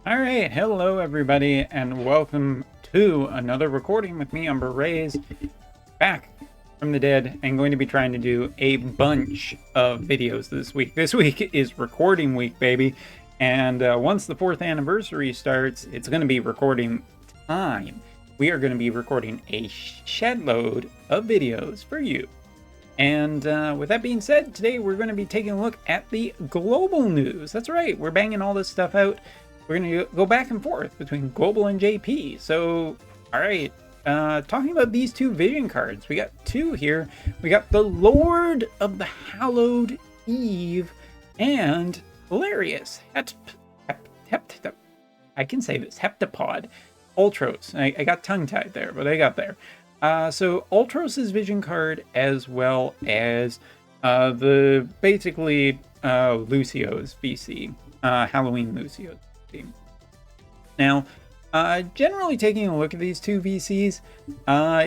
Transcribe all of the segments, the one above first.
All right, hello everybody, and welcome to another recording with me, Umber Rays, back from the dead, and going to be trying to do a bunch of videos this week. This week is recording week, baby, and once the 4th anniversary starts, it's going to be recording time. We are going to be recording a shed load of videos for you. And with that being said, today we're going to be taking a look at the global news. That's right, we're banging all this stuff out. We're going to go back and forth between global and JP. So, all right, talking about these two vision cards, we got two here. We got the Lord of the Hallowed Eve and hilarious I can say this, Heptapod Ultros. I got tongue-tied there, but I got there. So Ultros' vision card, as well as the basically Lucio's VC, Halloween Lucio's VC. Now, generally taking a look at these two VCs,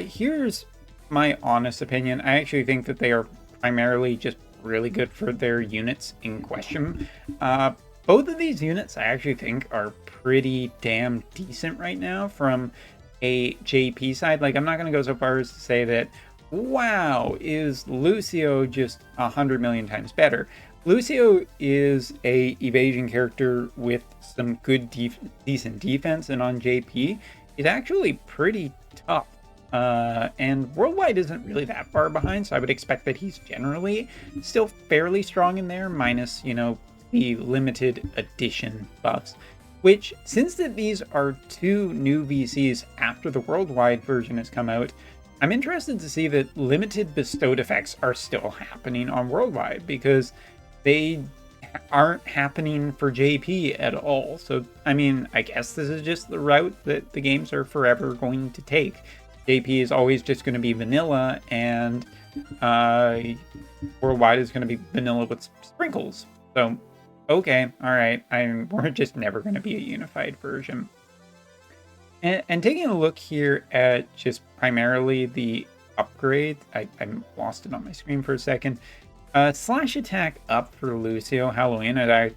here's my honest opinion. I actually think that they are primarily just really good for their units in question. Both of these units I actually think are pretty damn decent right now from a JP side. Like, I'm not going to go so far as to say that, wow, is Lucio just 100 million times better. Lucio is a evasion character with some good decent defense, and on JP, it's actually pretty tough. And worldwide isn't really that far behind, so I would expect that he's generally still fairly strong in there, minus, you know, the limited edition buffs. Which, since that these are two new VCs after the worldwide version has come out, I'm interested to see that limited bestowed effects are still happening on worldwide, because they aren't happening for JP at all. So, I mean, I guess this is just the route that the games are forever going to take. JP is always just going to be vanilla, and worldwide is going to be vanilla with sprinkles. So, okay, all right, we're just never going to be a unified version. And taking a look here at just primarily the upgrade, I lost it on my screen for a second. Slash attack up for Lucio Halloween, and I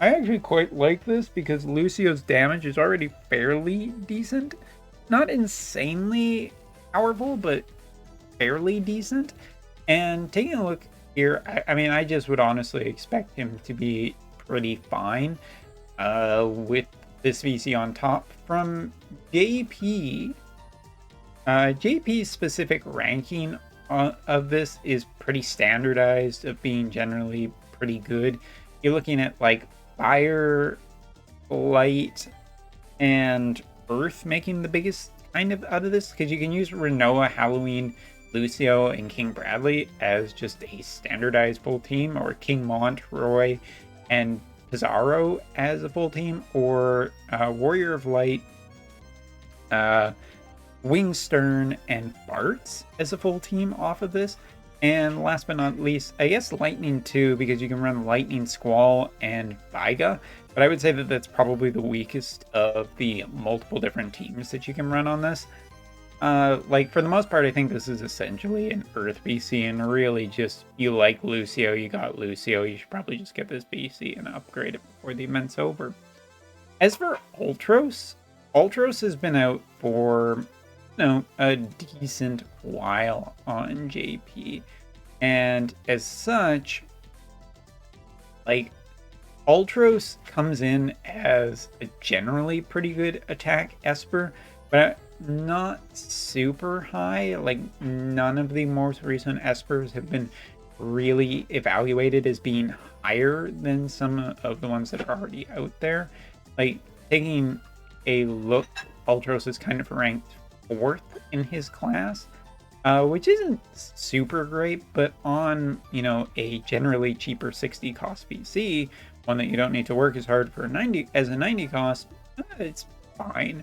actually quite like this because Lucio's damage is already fairly decent. Not insanely powerful, but fairly decent. And taking a look here, I mean, I just would honestly expect him to be pretty fine with this VC on top. From JP, JP's specific ranking of this is pretty standardized, of being generally pretty good. You're looking at like fire, light, and earth making the biggest kind of out of this, because you can use Renoa, Halloween, Lucio, and King Bradley as just a standardized full team, or King Mont, Roy, and Pizarro as a full team, or Warrior of Light, Wingstern, and Bartz as a full team off of this. And last but not least, I guess Lightning too, because you can run Lightning, Squall, and Viga. But I would say that that's probably the weakest of the multiple different teams that you can run on this. Like, for the most part, I think this is essentially an Earth BC, and really just, you like Lucio, you got Lucio, you should probably just get this BC and upgrade it before the event's over. As for Ultros, Ultros has been out for, you know, a decent while on JP, and as such, like, Ultros comes in as a generally pretty good attack Esper, but not super high. Like, none of the most recent Espers have been really evaluated as being higher than some of the ones that are already out there. Like, taking a look, Ultros is kind of ranked 4th in his class, which isn't super great, but on, you know, a generally cheaper 60 cost VC, one that you don't need to work as hard for a 90 cost, it's fine.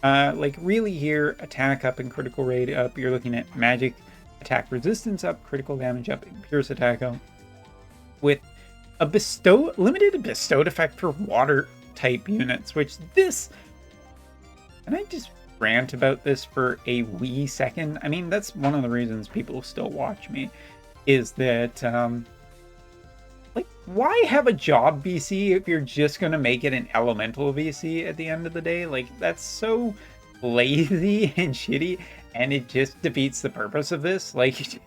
Like, really here, attack up and critical rate up. You're looking at magic attack resistance up, critical damage up, and pierce attack up, with a limited bestowed effect for water type units, which this, and I just rant about this for a wee second. I mean, that's one of the reasons people still watch me, is that like, why have a job VC if you're just gonna make it an elemental VC at the end of the day? Like, that's so lazy and shitty, and it just defeats the purpose of this. Like,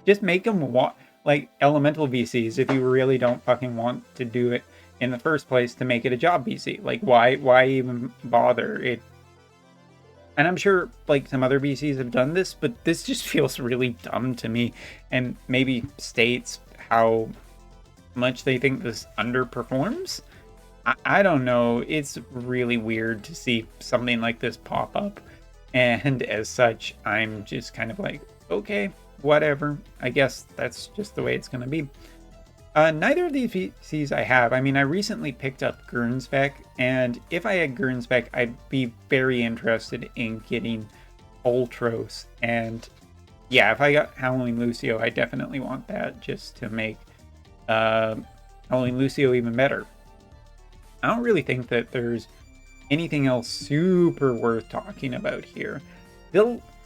just make them want like elemental VCs if you really don't fucking want to do it in the first place to make it a job VC. Like, why even bother? And I'm sure like some other VCs have done this, but this just feels really dumb to me, and maybe states how much they think this underperforms. I don't know. It's really weird to see something like this pop up. And as such, I'm just kind of like, okay, whatever. I guess that's just the way it's going to be. Neither of these VCs I have. I mean, I recently picked up Gurnspec, and if I had Gurnspec, I'd be very interested in getting Ultros. And yeah, if I got Halloween Lucio, I definitely want that just to make Halloween Lucio even better. I don't really think that there's anything else super worth talking about here.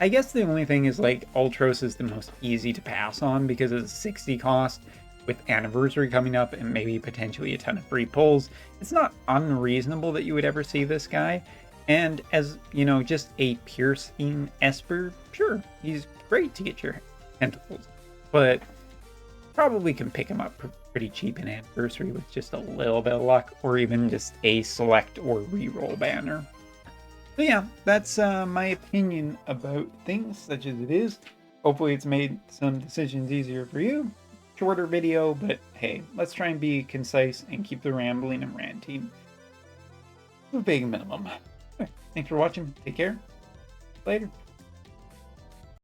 I guess the only thing is like Ultros is the most easy to pass on because it's a 60 cost with Anniversary coming up and maybe potentially a ton of free pulls. It's not unreasonable that you would ever see this guy. And as, you know, just a piercing Esper, sure, he's great to get your tentacles. But probably can pick him up pretty cheap in Anniversary with just a little bit of luck, or even just a select or reroll banner. So yeah, that's my opinion about things such as it is. Hopefully it's made some decisions easier for you. Shorter video, but hey, let's try and be concise and keep the rambling and ranting to a big minimum. Thanks for watching. Take care. Later.